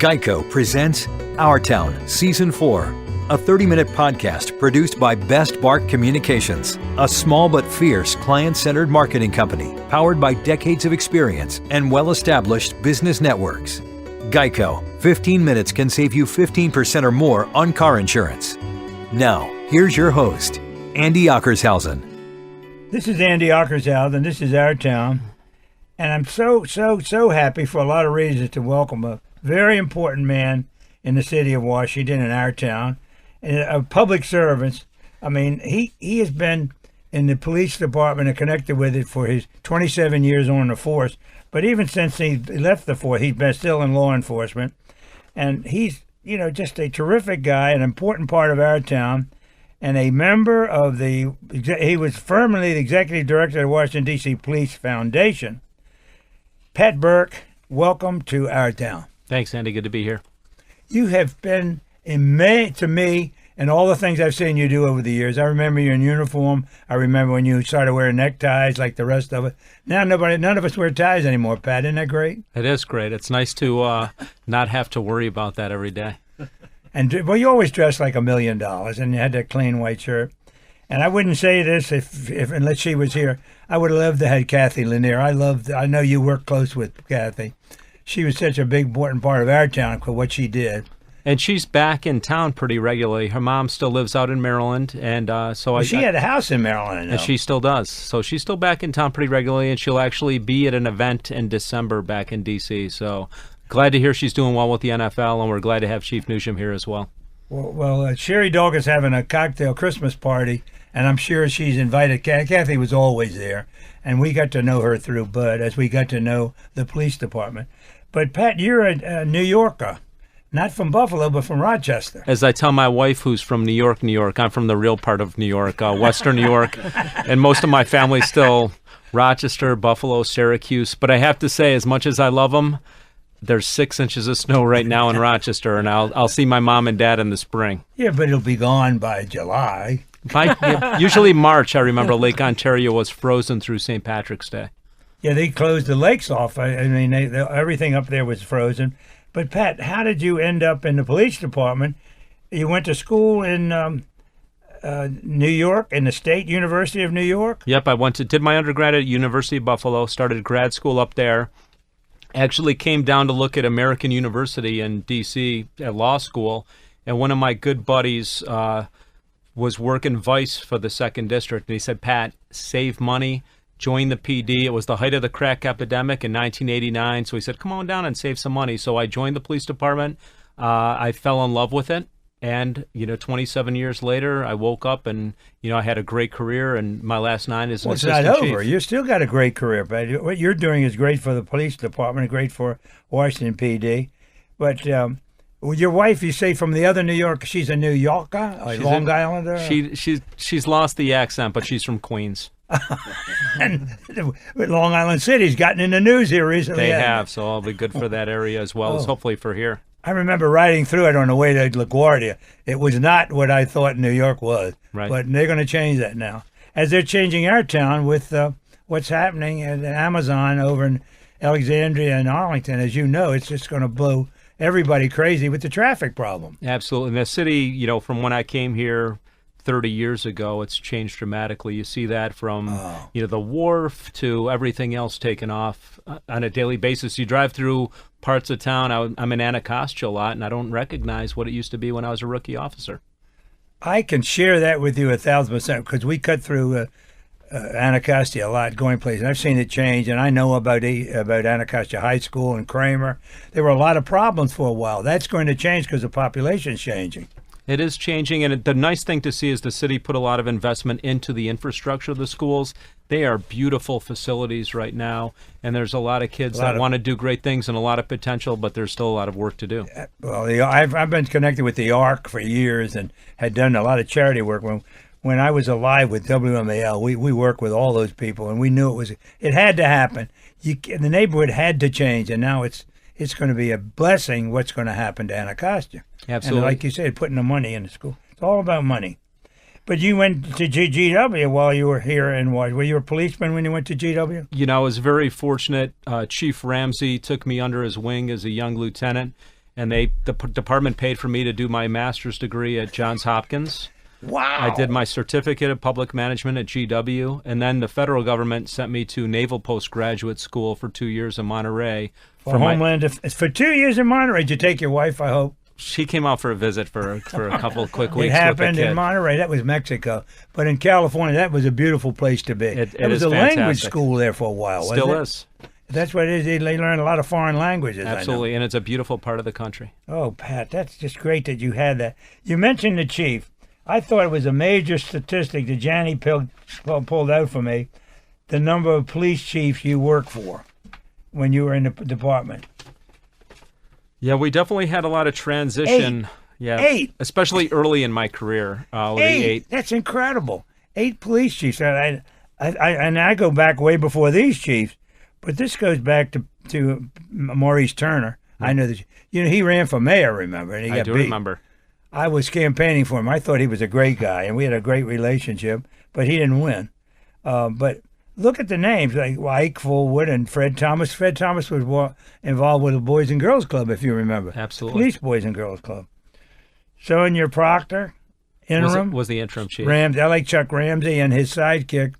Geico presents Our Town, Season 4, a 30-minute podcast produced by Best Bark Communications, a small but fierce client-centered marketing company powered by decades of experience and well-established business networks. Geico, 15 minutes can save you 15% or more on car insurance. Now, here's your host, Andy Ockershausen. This is Andy Ockershausen. This is Our Town. And I'm so happy for a lot of reasons to welcome a very important man in the city of Washington, in our town, and a public servant. I mean, he has been in the police department and connected with it for his 27 years on the force. But even since he left the force, he's been still in law enforcement. And he's, just a terrific guy, an important part of our town, and a member of he was formerly the executive director of the Washington, D.C. Police Foundation. Pat Burke, welcome to our town. Thanks, Andy. Good to be here. You have been to me and all the things I've seen you do over the years. I remember you in uniform. I remember when you started wearing neckties like the rest of it. Now none of us wear ties anymore, Pat. Isn't that great? It is great. It's nice to not have to worry about that every day. And you always dressed like $1 million, and you had that clean white shirt. And I wouldn't say this if unless she was here. I would have loved to have had Kathy Lanier. I know you worked close with Kathy. She was such a big, important part of our town for what she did. And she's back in town pretty regularly. Her mom still lives out in Maryland, and she had a house in Maryland, and she still does. So she's still back in town pretty regularly, and she'll actually be at an event in December back in D.C. So glad to hear she's doing well with the NFL, and we're glad to have Chief Newsham here as well. Well, Sherry Dog is having a cocktail Christmas party, and I'm sure she's invited. Kathy was always there, and we got to know her through Bud as we got to know the police department. But, Pat, you're a New Yorker, not from Buffalo, but from Rochester. As I tell my wife, who's from New York, I'm from the real part of New York, Western New York, and most of my family's still Rochester, Buffalo, Syracuse. But I have to say, as much as I love them, there's 6 inches of snow right now in Rochester, and I'll see my mom and dad in the spring. Yeah, but it'll be gone by July. Usually March, I remember Lake Ontario was frozen through St. Patrick's Day. Yeah, they closed the lakes off. I mean, everything up there was frozen. But, Pat, how did you end up in the police department? You went to school in New York, in the State University of New York? Yep, I did my undergrad at University of Buffalo, started grad school up there. Actually came down to look at American University in D.C. at law school, and one of my good buddies was working vice for the 2nd District, and he said, Pat, save money, join the PD. It was the height of the crack epidemic in 1989, so he said, come on down and save some money. So I joined the police department. I fell in love with it, and 27 years later, I woke up and I had a great career, and my last 9 is an assistant chief. It's not over. You still got a great career, Pat. What you're doing is great for the police department, great for Washington PD. But your wife, you say from the other New York, she's a New Yorker, Long Islander? She's lost the accent, but she's from Queens. And Long Island City's gotten in the news here recently. They have, so I'll be good for that area as well as hopefully for here. I remember riding through it on the way to LaGuardia. It was not what I thought New York was, right. But they're going to change that now. As they're changing our town with what's happening at Amazon over in Alexandria and Arlington. As you know, it's just going to blow everybody crazy with the traffic problem. Absolutely. And the city, from when I came here 30 years ago, it's changed dramatically. You see that from the wharf to everything else taken off on a daily basis. You drive through parts of town. I'm in Anacostia a lot, and I don't recognize what it used to be when I was a rookie officer. I can share that with you 1,000% because we cut through Anacostia a lot, going places. I've seen it change, and I know about Anacostia High School and Kramer. There were a lot of problems for a while. That's going to change because the population's changing. It is changing, and the nice thing to see is the city put a lot of investment into the infrastructure of the schools. They are beautiful facilities right now, and there's a lot of kids that want to do great things and a lot of potential, but there's still a lot of work to do. Well, I've been connected with the ARC for years and had done a lot of charity work. When I was alive with WMAL, we worked with all those people, and we knew it had to happen. The neighborhood had to change, and now it's going to be a blessing what's going to happen to Anacostia. Absolutely. And like you said, putting the money in the school. It's all about money. But you went to GW while you were here in Washington. Were you a policeman when you went to GW? I was very fortunate. Chief Ramsey took me under his wing as a young lieutenant, and the department paid for me to do my master's degree at Johns Hopkins. Wow. I did my certificate of public management at GW, and then the federal government sent me to Naval Postgraduate School for 2 years in Monterey. For 2 years in Monterey. Did you take your wife, I hope? She came out for a visit for a couple quick weeks. It happened with the kid. in Monterey. That was Mexico. But in California, that was a beautiful place to be. It was is a fantastic. language school there for a while, wasn't Still it? is. That's what it is. They learn a lot of foreign languages. Absolutely, and it's a beautiful part of the country. Oh, Pat, that's just great that you had that. You mentioned the chief. I thought it was a major statistic that Janny pulled out for me, the number of police chiefs you worked for when you were in the department. Yeah, we definitely had a lot of transition. 8. Yeah, 8. Especially early in my career. 8. That's incredible. 8 police chiefs. And I go back way before these chiefs, but this goes back to Maurice Turner. I know that he ran for mayor. Remember? And he got beat. Remember. I was campaigning for him. I thought he was a great guy, and we had a great relationship, but he didn't win. But look at the names, like Ike Fullwood and Fred Thomas. Fred Thomas was involved with the Boys and Girls Club, if you remember. Absolutely. Police Boys and Girls Club. Sonia Proctor, interim. Was the interim chief. I like Chuck Ramsey, and his sidekick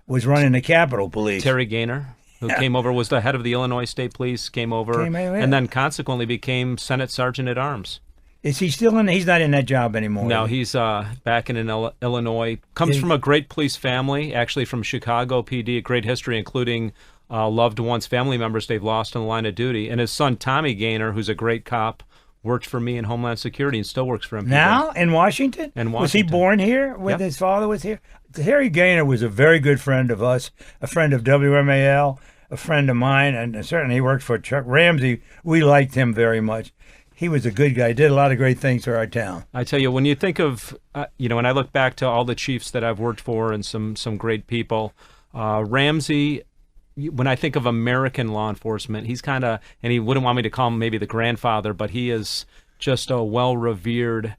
was running the Capitol Police. Terry Gaynor, who came over, was the head of the Illinois State Police, came over, and then consequently became Senate Sergeant at Arms. Is he still in? He's not in that job anymore. No, he's back in Illinois. Comes from a great police family, actually from Chicago PD, a great history, including loved ones, family members they've lost in the line of duty. And his son, Tommy Gaynor, who's a great cop, worked for me in Homeland Security and still works for him. Now in Washington? Was he born here when his father was here? Harry Gaynor was a very good friend of us, a friend of WMAL, a friend of mine, and certainly he worked for Chuck Ramsey. We liked him very much. He was a good guy. Did a lot of great things for our town. I tell you, when you think of, when I look back to all the chiefs that I've worked for and some great people, Ramsey, when I think of American law enforcement, he's kind of, and he wouldn't want me to call him maybe the grandfather, but he is just a well-revered,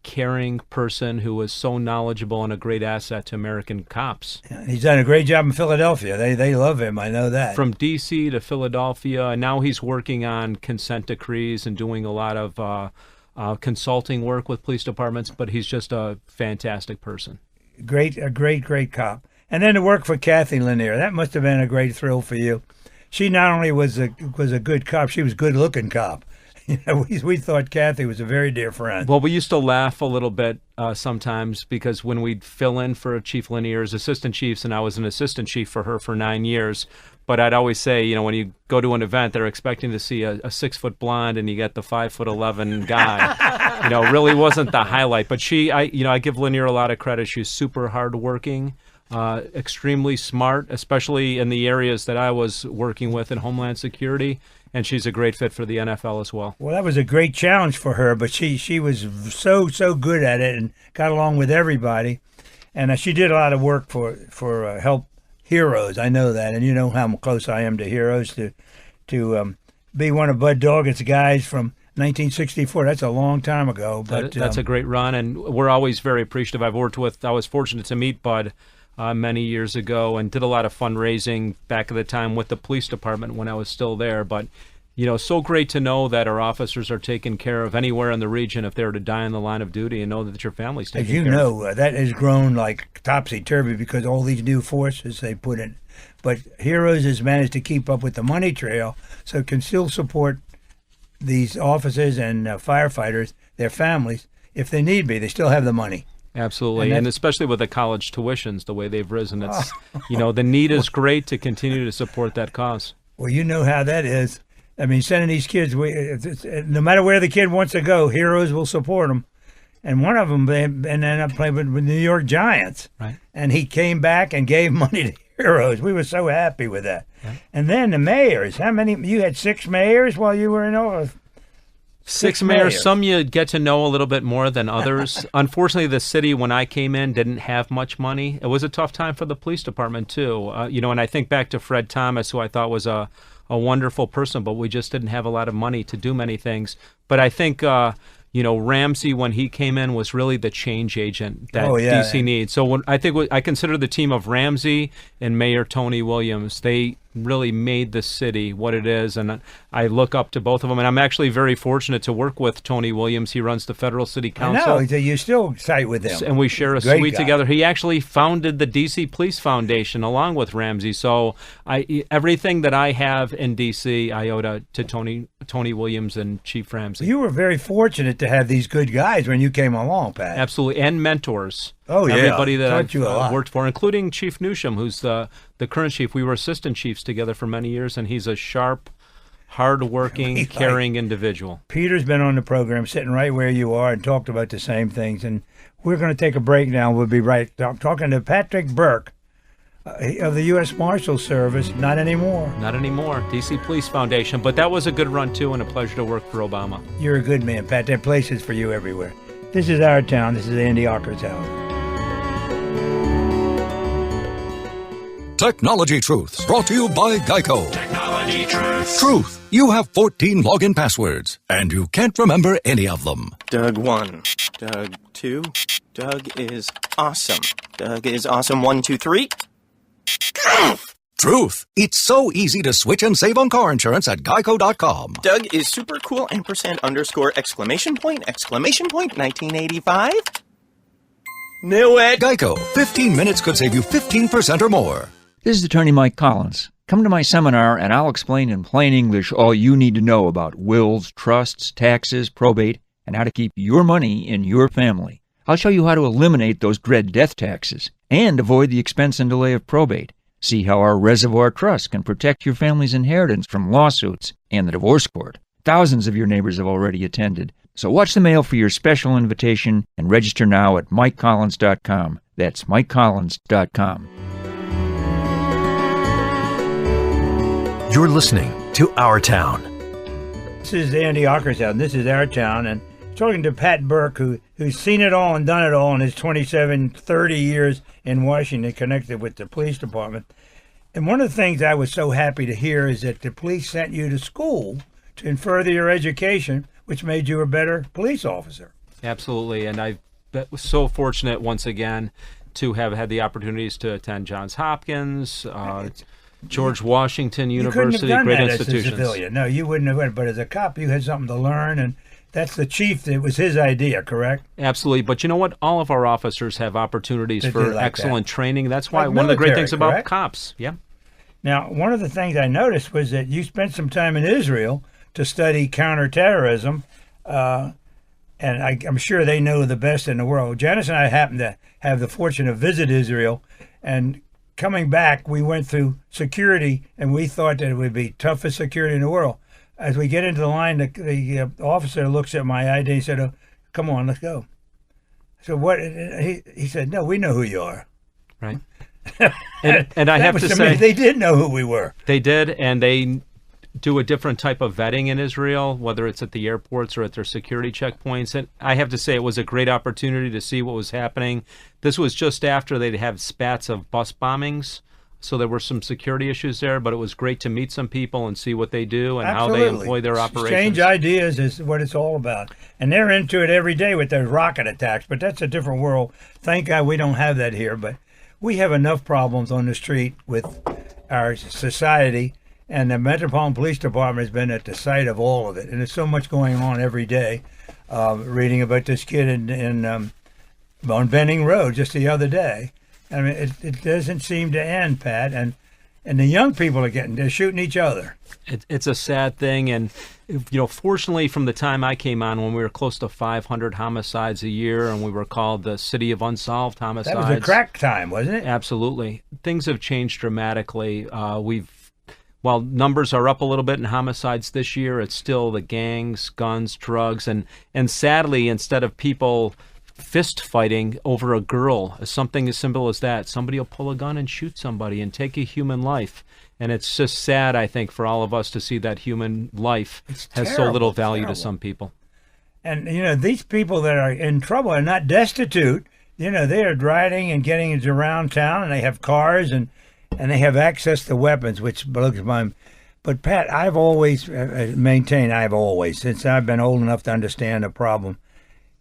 caring person who is so knowledgeable and a great asset to American cops. Yeah, he's done a great job in Philadelphia. They love him. I know that. From D.C. to Philadelphia, and now he's working on consent decrees and doing a lot of consulting work with police departments, but he's just a fantastic person. A great cop. And then to work for Kathy Lanier, that must have been a great thrill for you. She not only was a good cop, she was a good-looking cop. We thought Kathy was a very dear friend. Well, we used to laugh a little bit sometimes because when we'd fill in for Chief Lanier's assistant chiefs, and I was an assistant chief for her for 9 years, but I'd always say, when you go to an event, they're expecting to see a 6-foot blonde, and you get the 5'11" guy. Really wasn't the highlight. But I give Lanier a lot of credit. She's super hardworking. Extremely smart, especially in the areas that I was working with in Homeland Security, and she's a great fit for the NFL as well. Well, that was a great challenge for her, but she was so good at it and got along with everybody, and she did a lot of work for Help Heroes. I know that, and you know how close I am to Heroes. To be one of Bud Doggett's guys from 1964. That's a long time ago. But that's a great run, and we're always very appreciative. I was fortunate to meet Bud many years ago and did a lot of fundraising back at the time with the police department when I was still there. But, so great to know that our officers are taken care of anywhere in the region if they were to die in the line of duty, and know that your family's taken care of. As you know, that has grown like topsy-turvy because all these new forces they put in. But Heroes has managed to keep up with the money trail, so it can still support these officers and firefighters, their families, if they need be. They still have the money. Absolutely, and especially with the college tuitions, the way they've risen, it's the need is great to continue to support that cause. Well, you know how that is. I mean, sending these kids, no matter where the kid wants to go, Heroes will support them. And one of them ended up playing with the New York Giants, right? And he came back and gave money to Heroes. We were so happy with that. Right. And then the mayors. How many? You had 6 mayors while you were in office. 6 mayors. Some you get to know a little bit more than others. Unfortunately, the city, when I came in, didn't have much money. It was a tough time for the police department, too. And I think back to Fred Thomas, who I thought was a wonderful person, but we just didn't have a lot of money to do many things. But I think, Ramsey, when he came in, was really the change agent that D.C. needs. So I consider the team of Ramsey and Mayor Tony Williams, they really made the city what it is, and I look up to both of them. And I'm actually very fortunate to work with Tony Williams. He runs the Federal City Council. I know, you still cite with him. And we share a Great suite guy. together. He actually founded the D.C. Police Foundation along with Ramsey. So everything that I have in D.C., I owe to Tony Williams and Chief Ramsey. You were very fortunate to have these good guys when you came along, Pat. Absolutely, and mentors. Oh, yeah. Everybody that Taught I've you a lot. worked for, including Chief Newsham, who's the current chief. We were assistant chiefs together for many years, and he's a sharp, hard-working, caring individual. Peter's been on the program, sitting right where you are, and talked about the same things. And we're going to take a break now. We'll be right talking to Patrick Burke of the U.S. Marshal Service. Not anymore. Not anymore. D.C. Police Foundation. But that was a good run, too, and a pleasure to work for Obama. You're a good man, Pat. There are places for you everywhere. This is Our Town. This is Andy Ocker's house. Technology Truths, brought to you by Geico. Technology Truths. Truth, you have 14 login passwords, and you can't remember any of them. Doug 1. Doug 2. Doug is awesome. Doug is awesome 1, 2, 3. Truth, it's so easy to switch and save on car insurance at geico.com. Doug is super cool ampersand underscore exclamation point 1985. Knew it. Geico, 15 minutes could save you 15% or more. This is Attorney Mike Collins. Come to my seminar and I'll explain in plain English all you need to know about wills, trusts, taxes, probate, and how to keep your money in your family. I'll show you how to eliminate those dread death taxes and avoid the expense and delay of probate. See how our reservoir trust can protect your family's inheritance from lawsuits and the divorce court. Thousands of your neighbors have already attended. So watch the mail for your special invitation and register now at MikeCollins.com. That's MikeCollins.com. You're listening to Our Town. This is Andy Ocker's house. This is Our Town. And talking to Pat Burke, who's seen it all and done it all in his 30 years in Washington, connected with the police department. And one of the things I was so happy to hear is that the police sent you to school to further your education, which made you a better police officer. Absolutely, and I was so fortunate once again to have had the opportunities to attend Johns Hopkins, George Washington University, you couldn't have great done that institutions. As a civilian. No, you wouldn't have went. But as a cop, you had something to learn, and that's the chief. It was his idea, correct? Absolutely, but you know what? All of our officers have opportunities for excellent training. That's why Like one of the great military, things about correct? cops. Yeah. Now, one of the things I noticed was that you spent some time in Israel to study counterterrorism, and I'm sure they know the best in the world. Janice and I happened to have the fortune to visit Israel, and coming back, we went through security, and we thought that it would be toughest security in the world. As we get into the line, the officer looks at my ID and said, "Oh, come on, let's go." So what? He said, "No, we know who you are." Right. And I have to say, they did know who we were. They did, and they do a different type of vetting in Israel, whether it's at the airports or at their security checkpoints. And I have to say it was a great opportunity to see what was happening. This was just after they'd had spats of bus bombings, so there were some security issues there, but it was great to meet some people and see what they do and how they employ their operations. Exchange ideas is what it's all about. And they're into it every day with those rocket attacks, but that's a different world. Thank God we don't have that here, but we have enough problems on the street with our society, and the Metropolitan Police Department has been at the site of all of it. And there's so much going on every day. Reading about this kid on Benning Road just the other day. I mean, it doesn't seem to end, Pat. And the young people they're shooting each other. It's a sad thing, and fortunately, from the time I came on, when we were close to 500 homicides a year, and we were called the City of Unsolved Homicides. That was a crack time, wasn't it? Absolutely, things have changed dramatically. While numbers are up a little bit in homicides this year, it's still the gangs, guns, drugs, and sadly, instead of people fist fighting over a girl, something as simple as that, somebody will pull a gun and shoot somebody and take a human life. And it's just sad, I think, for all of us to see that human life has so little value to some people. And, these people that are in trouble are not destitute. They are riding and getting around town, and they have cars, and they have access to weapons, which blows my mind. But, Pat, I've always maintained, since I've been old enough to understand the problem,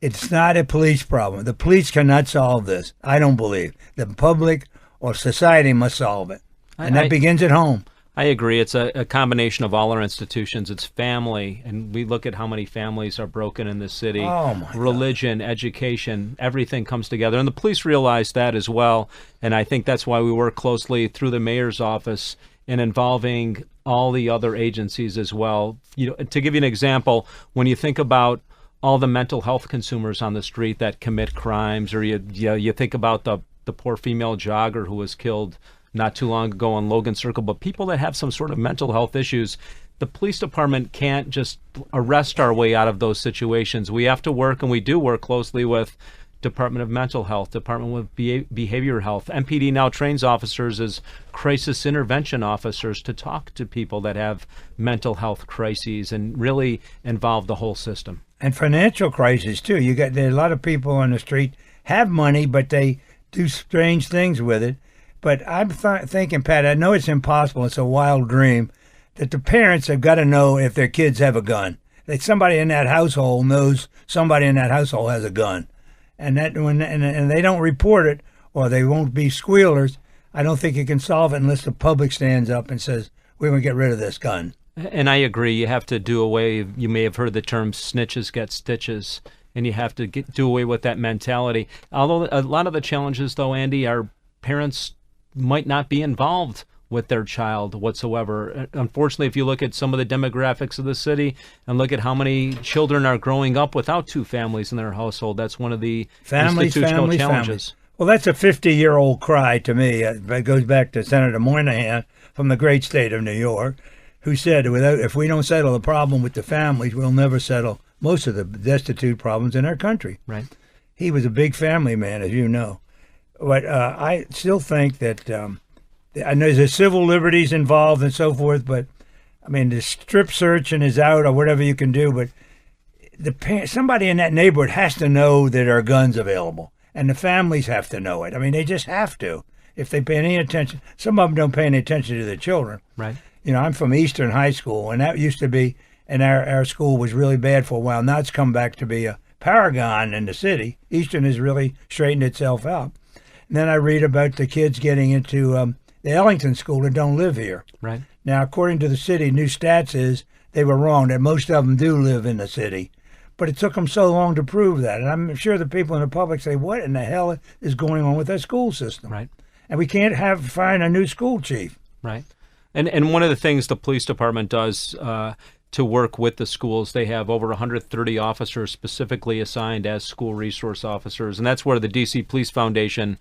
it's not a police problem. The police cannot solve this. I don't believe. The public or society must solve it. And that begins at home. I agree. It's a combination of all our institutions. It's family, and we look at how many families are broken in this city. Oh, my Religion, education, everything comes together. And the police realize that as well, and I think that's why we work closely through the mayor's office in involving all the other agencies as well. You know, to give you an example, when you think about all the mental health consumers on the street that commit crimes, or you think about the poor female jogger who was killed not too long ago on Logan Circle, but people that have some sort of mental health issues, the police department can't just arrest our way out of those situations. We have to work, and we do work closely with Department of Mental Health, Department of Behavioral Health. MPD now trains officers as crisis intervention officers to talk to people that have mental health crises and really involve the whole system. And financial crisis, too. There are a lot of people on the street have money, but they do strange things with it. But I'm thinking, Pat, I know it's impossible. It's a wild dream that the parents have got to know if their kids have a gun. That somebody in that household knows somebody in that household has a gun. And that and they don't report it, or they won't be squealers. I don't think you can solve it unless the public stands up and says, we're going to get rid of this gun. And I agree. You have to do away, you may have heard the term snitches get stitches, and you have to do away with that mentality. Although a lot of the challenges, though, Andy, are parents might not be involved with their child whatsoever. Unfortunately, if you look at some of the demographics of the city and look at how many children are growing up without two families in their household, that's one of the institutional challenges. Well, that's a 50-year-old cry to me. It goes back to Senator Moynihan from the great state of New York, who said, if we don't settle the problem with the families, we'll never settle most of the destitute problems in our country. Right. He was a big family man, as you know. But I still think that I know there's civil liberties involved and so forth, but I mean, the strip searching is out or whatever you can do, but somebody in that neighborhood has to know that there are guns available, and the families have to know it. I mean, they just have to. If they pay any attention, some of them don't pay any attention to their children. Right. You know, I'm from Eastern High School, and that used to be, and our school was really bad for a while. Now it's come back to be a paragon in the city. Eastern has really straightened itself out. And then I read about the kids getting into the Ellington School that don't live here. Right. Now, according to the city, new stats is they were wrong, that most of them do live in the city. But it took them so long to prove that. And I'm sure the people in the public say, what in the hell is going on with our school system? Right. And we can't find a new school chief. Right. And one of the things the police department does to work with the schools, they have over 130 officers specifically assigned as school resource officers, and that's where the DC Police Foundation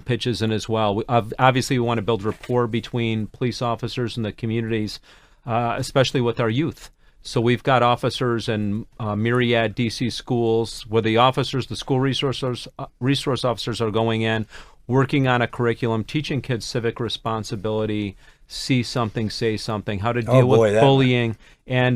pitches in as well. Obviously, we want to build rapport between police officers and the communities, especially with our youth. So we've got officers in myriad DC schools where the officers, the school resource officers are going in, working on a curriculum, teaching kids civic responsibility, see something, say something, how to deal with bullying, and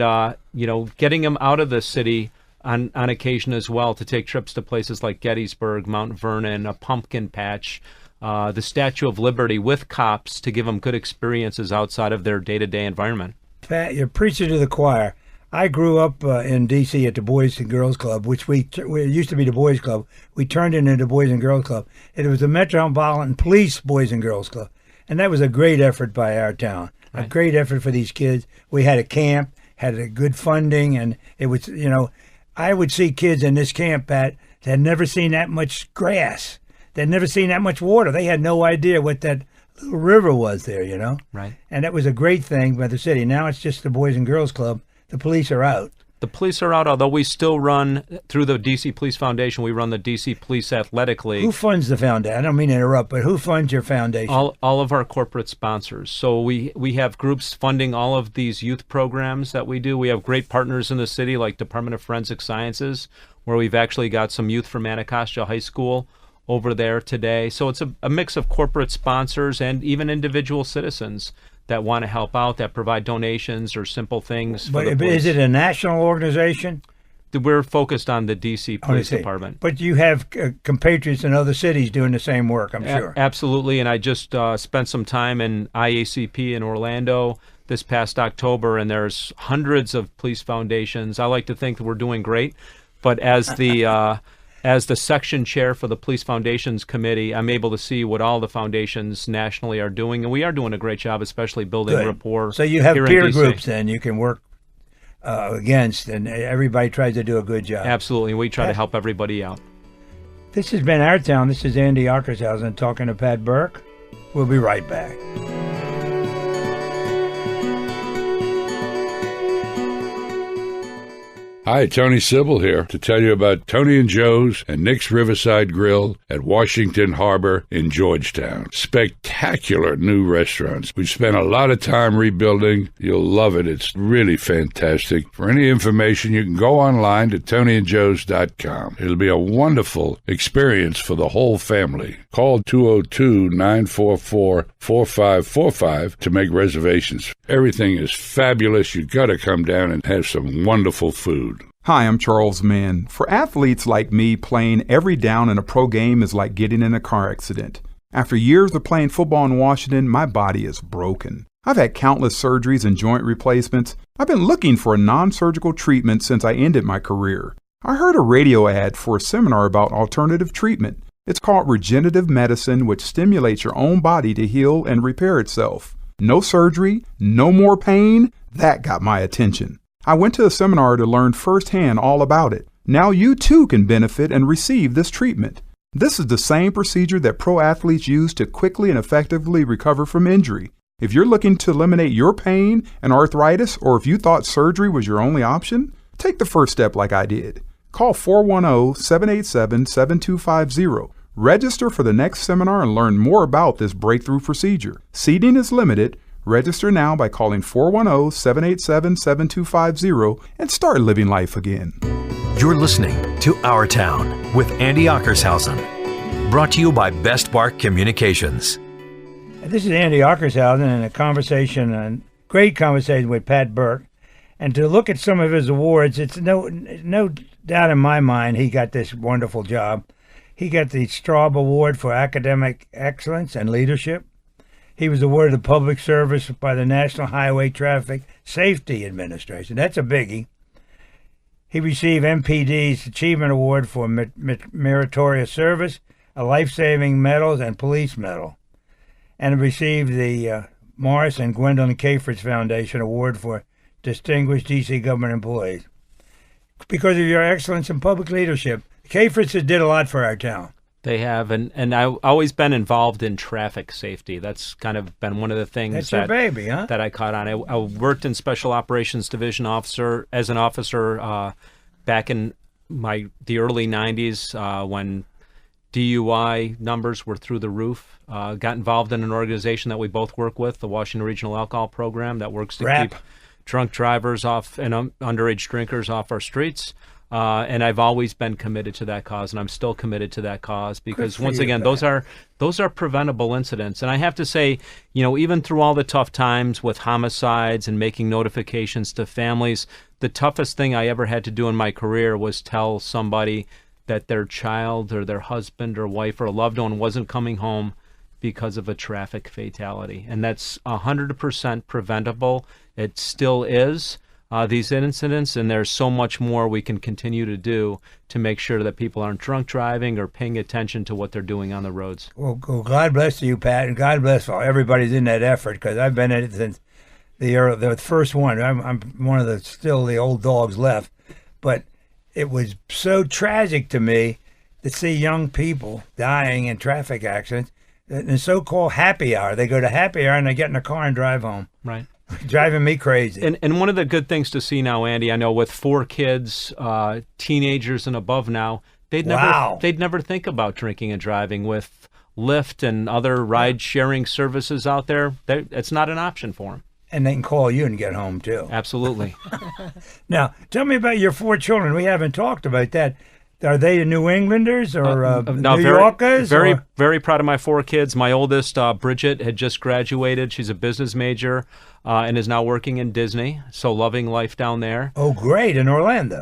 getting them out of the city on occasion as well to take trips to places like Gettysburg, Mount Vernon, a pumpkin patch, the Statue of Liberty with cops to give them good experiences outside of their day-to-day environment. Pat, you're preaching to the choir. I grew up in D.C. at the Boys and Girls Club, which we used to be the Boys Club. We turned it into the Boys and Girls Club. It was the Metropolitan Police Boys and Girls Club. And that was a great effort by our town, right. A great effort for these kids. We had a camp, had a good funding, and it was, I would see kids in this camp, Pat, that had never seen that much grass. They'd never seen that much water. They had no idea what that little river was there, Right. And that was a great thing by the city. Now it's just the Boys and Girls Club. The police are out. The police are out, although we still run, through the DC Police Foundation, we run the DC Police Athletic League. Who funds the foundation? I don't mean to interrupt, but who funds your foundation? All of our corporate sponsors. So we have groups funding all of these youth programs that we do. We have great partners in the city like Department of Forensic Sciences, where we've actually got some youth from Anacostia High School over there today. So it's a mix of corporate sponsors and even individual citizens that want to help out, that provide donations or simple things. But is it a national organization? We're focused on the DC Police Department. But you have compatriots in other cities doing the same work, I'm sure. Absolutely, and I just spent some time in IACP in Orlando this past October, and there's hundreds of police foundations. I like to think that we're doing great, but as the As the section chair for the Police Foundations Committee, I'm able to see what all the foundations nationally are doing, and we are doing a great job, especially building rapport. So you have here in peer DC. groups then you can work against, and everybody tries to do a good job. Absolutely. We try to help everybody out. This has been Our Town. This is Andy Ockershausen talking to Pat Burke. We'll be right back. Hi, Tony Sybil here to tell you about Tony and Joe's and Nick's Riverside Grill at Washington Harbor in Georgetown. Spectacular new restaurants. We've spent a lot of time rebuilding. You'll love it. It's really fantastic. For any information, you can go online to tonyandjoes.com. It'll be a wonderful experience for the whole family. Call 202-944-4545 to make reservations. Everything is fabulous. You've got to come down and have some wonderful food. Hi, I'm Charles Mann. For athletes like me, playing every down in a pro game is like getting in a car accident. After years of playing football in Washington, my body is broken. I've had countless surgeries and joint replacements. I've been looking for a non-surgical treatment since I ended my career. I heard a radio ad for a seminar about alternative treatment. It's called regenerative medicine, which stimulates your own body to heal and repair itself. No surgery, no more pain. That got my attention. I went to a seminar to learn firsthand all about it. Now you too can benefit and receive this treatment. This is the same procedure that pro athletes use to quickly and effectively recover from injury. If you're looking to eliminate your pain and arthritis, or if you thought surgery was your only option, take the first step like I did. Call 410-787-7250. Register for the next seminar and learn more about this breakthrough procedure. Seating is limited. Register now by calling 410-787-7250 and start living life again. You're listening to Our Town with Andy Ockershausen. Brought to you by Best Bark Communications. This is Andy Ockershausen and a great conversation with Pat Burke. And to look at some of his awards, it's no doubt in my mind he got this wonderful job. He got the Straub Award for Academic Excellence and Leadership. He was awarded the public service by the National Highway Traffic Safety Administration. That's a biggie. He received MPD's Achievement Award for Meritorious Service, a Life-Saving Medals, and Police Medal. And received the Morris and Gwendolyn Cafritz Foundation Award for Distinguished D.C. Government Employees. Because of your excellence in public leadership, Cafritz did a lot for our town. They have, and I've always been involved in traffic safety. That's kind of been one of the things That's your baby, huh? that I caught on. I worked in Special Operations Division as an officer back in the early 90s when DUI numbers were through the roof. Got involved in an organization that we both work with, the Washington Regional Alcohol Program, that works to keep drunk drivers off and underage drinkers off our streets. And I've always been committed to that cause, and I'm still committed to that cause because, once again, those are preventable incidents. And I have to say, even through all the tough times with homicides and making notifications to families, the toughest thing I ever had to do in my career was tell somebody that their child or their husband or wife or a loved one wasn't coming home because of a traffic fatality. And that's 100% preventable. It still is. These incidents, and there's so much more we can continue to do to make sure that people aren't drunk driving or paying attention to what they're doing on the roads. Well, God bless you, Pat, and God bless everybody's in that effort, because I've been in it since the first one. I'm one of the old dogs left, but it was so tragic to me to see young people dying in traffic accidents. The so-called happy hour. They go to happy hour and they get in a car and drive home. Right. Driving me crazy. And one of the good things to see now, Andy, I know with 4 kids, teenagers and above now, they'd never think about drinking and driving. With Lyft and other ride-sharing services out there, it's not an option for them. And they can call you and get home, too. Absolutely. Now, tell me about your 4 children. We haven't talked about that. Are they New Englanders or New Yorkers? Very proud of my 4 kids. My oldest, Bridget, had just graduated. She's a business major and is now working in Disney, so loving life down there. Oh, great, in Orlando.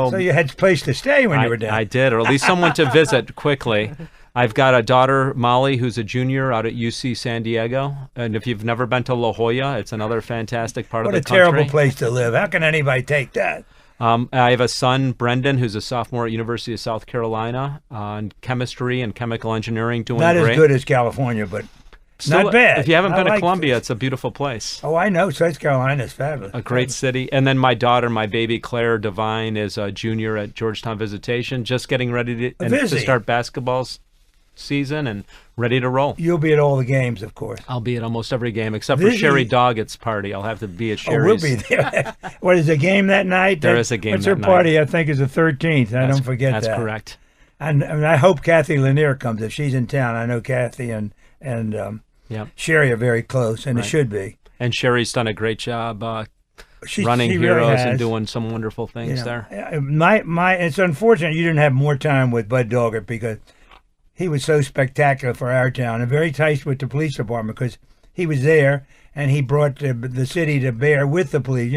So you had a place to stay when you were down. I did, or at least someone to visit quickly. I've got a daughter, Molly, who's a junior out at UC San Diego. And if you've never been to La Jolla, it's another fantastic part of the country. What a terrible place to live. How can anybody take that? I have a son, Brendan, who's a sophomore at University of South Carolina in chemistry and chemical engineering, doing Not great. as good as California, but Still, not bad. If you haven't I been to like Columbia, it. it's a beautiful place. Oh, I know. South Carolina is fabulous. A great city. And then my daughter, my baby Claire Devine, is a junior at Georgetown Visitation, just getting ready to start basketball season and ready to roll. You'll be at all the games, of course. I'll be at almost every game except for Sherry Doggett's party. I'll have to be at Sherry's. Oh, we'll be there. What, is a game that night? There is a game What's that her party? I think is the 13th. Don't forget that. That's correct. And I hope Kathy Lanier comes if she's in town. I know Kathy and Sherry are very close, and it should be. And Sherry's done a great job She running really Heroes has. and doing some wonderful things there. It's unfortunate you didn't have more time with Bud Doggett because he was so spectacular for our town and very tight with the police department because he was there and he brought the city to bear with the police.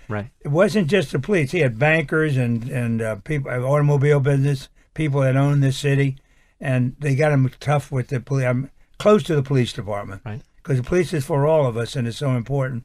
Right. It wasn't just the police. He had bankers and people, automobile business, people that owned this city, and they got him tough with the police. I'm close to the police department, right? Because the police is for all of us, and it's so important.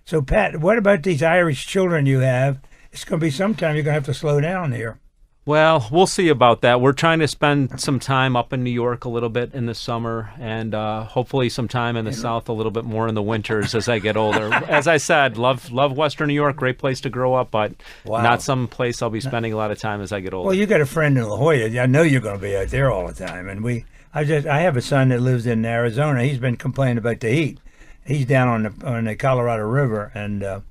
So, Pat, what about these Irish children you have? It's going to be sometime you're going to have to slow down here. Well, we'll see about that. We're trying to spend some time up in New York a little bit in the summer and hopefully some time in the South a little bit more in the winters as I get older. As I said, love Western New York, great place to grow up, but not some place I'll be spending a lot of time as I get older. Well, you got a friend in La Jolla. I know you're going to be out there all the time. And I have a son that lives in Arizona. He's been complaining about the heat. He's down on the Colorado River, and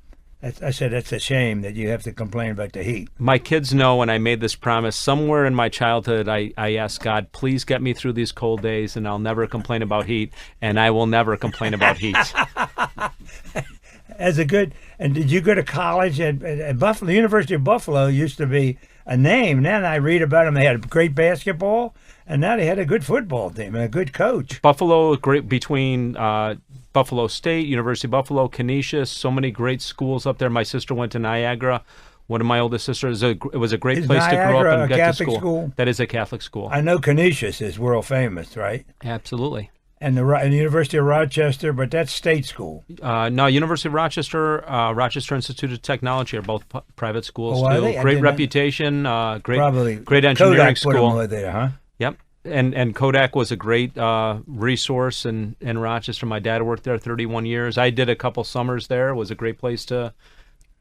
I said that's a shame that you have to complain about the heat. My kids know when I made this promise, somewhere in my childhood, I asked God, please get me through these cold days, and I'll never complain about heat, and I will never complain about heat. And did you go to college at Buffalo? The University of Buffalo used to be a name. Now I read about them. They had great basketball, and now they had a good football team and a good coach. Buffalo, great between Buffalo State, University of Buffalo, Canisius, so many great schools up there. My sister went to Niagara. One of my oldest sisters. It was a great place to grow up and get to school. That is a Catholic school. I know Canisius is world famous, right? Absolutely. And the University of Rochester, but that's state school. No, University of Rochester, Rochester Institute of Technology are both private schools too. They? Great reputation, great engineering Kodak school. Put them over there, huh? Yep. And Kodak was a great resource in Rochester. My dad worked there 31 years. I did a couple summers there. It was a great place to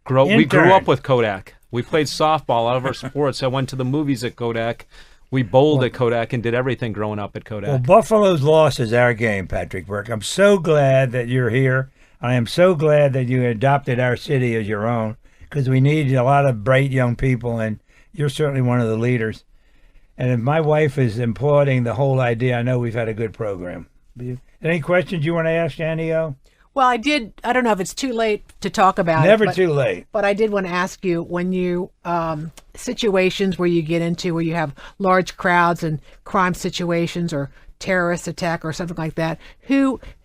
grow. We grew up with Kodak. We played softball out of our sports. I went to the movies at Kodak. We bowled at Kodak and did everything growing up at Kodak. Well, Buffalo's loss is our game, Patrick Burke. I'm so glad that you're here. I am so glad that you adopted our city as your own because we need a lot of bright young people, and you're certainly one of the leaders. And if my wife is applauding the whole idea, I know we've had a good program. Any questions you want to ask, Annie O? Well, I don't know if it's too late to talk about Never it. Too late. But I did want to ask you, when you, situations where you get into where you have large crowds and crime situations or terrorist attack or something like that,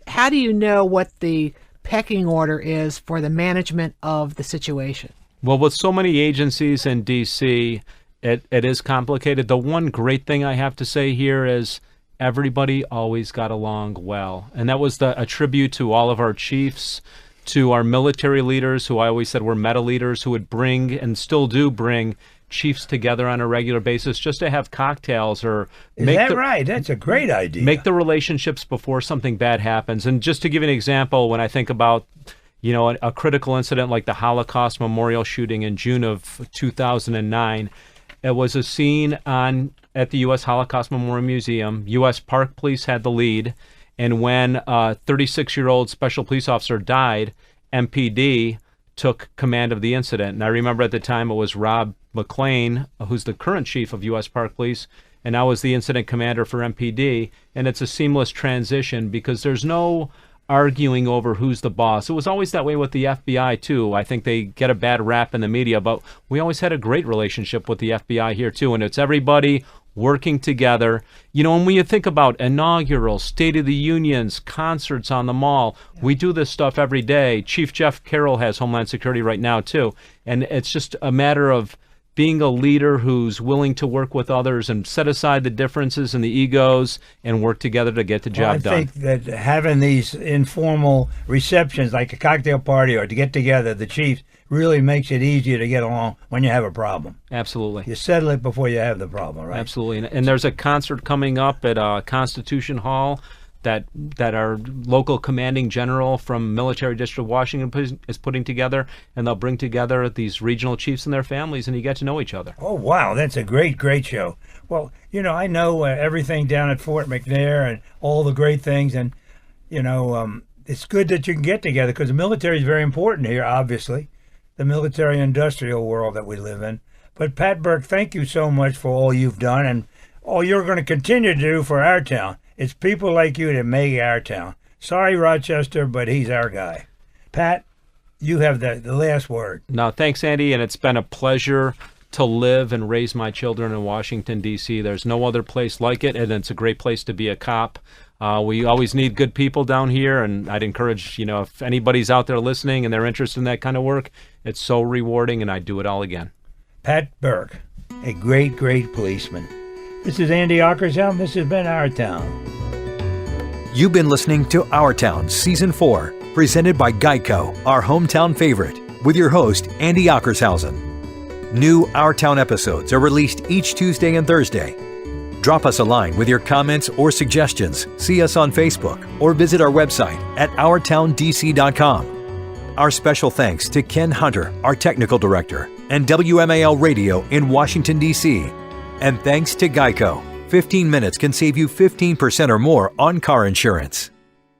how do you know what the pecking order is for the management of the situation? Well, with so many agencies in D.C., it is complicated. The one great thing I have to say here is everybody always got along well. And that was a tribute to all of our chiefs, to our military leaders, who I always said were meta leaders, who would bring and still do bring chiefs together on a regular basis just to have cocktails or right? That's a great idea. Make the relationships before something bad happens. And just to give you an example, when I think about a critical incident like the Holocaust Memorial shooting in June of 2009, it was a scene at the U.S. Holocaust Memorial Museum. U.S. Park Police had the lead, and when a 36-year-old special police officer died, MPD took command of the incident. And I remember at the time it was Rob McLean, who's the current chief of U.S. Park Police, and I was the incident commander for MPD. And it's a seamless transition because there's no arguing over who's the boss. It was always that way with the FBI too. I think they get a bad rap in the media, but we always had a great relationship with the FBI here too, and it's everybody working together. And when you think about inaugural State of the Unions, concerts on the mall, we do this stuff every day. Chief Jeff Carroll has Homeland Security right now too, and it's just a matter of being a leader who's willing to work with others and set aside the differences and the egos and work together to get the job done. I think that having these informal receptions like a cocktail party or to get together, the Chiefs, really makes it easier to get along when you have a problem. Absolutely. You settle it before you have the problem, right? Absolutely. And there's a concert coming up at Constitution Hall that our local commanding general from Military District of Washington is putting together, and they'll bring together these regional chiefs and their families, and you get to know each other. Oh, wow, that's a great, great show. Well, I know everything down at Fort McNair and all the great things, and, it's good that you can get together because the military is very important here, obviously, the military-industrial world that we live in. But, Pat Burke, thank you so much for all you've done and all you're going to continue to do for our town. It's people like you that make our town. Sorry, Rochester, but he's our guy. Pat, you have the last word. No, thanks, Andy, and it's been a pleasure to live and raise my children in Washington, D.C. There's no other place like it, and it's a great place to be a cop. We always need good people down here, and I'd encourage, if anybody's out there listening and they're interested in that kind of work, it's so rewarding, and I'd do it all again. Pat Burke, a great, great policeman. This is Andy Ockershelm. This has been Our Town. You've been listening to Our Town Season 4, presented by Geico, our hometown favorite, with your host, Andy Ockershausen. New Our Town episodes are released each Tuesday and Thursday. Drop us a line with your comments or suggestions, see us on Facebook, or visit our website at OurTownDC.com. Our special thanks to Ken Hunter, our technical director, and WMAL Radio in Washington, D.C., and thanks to Geico. 15 minutes can save you 15% or more on car insurance.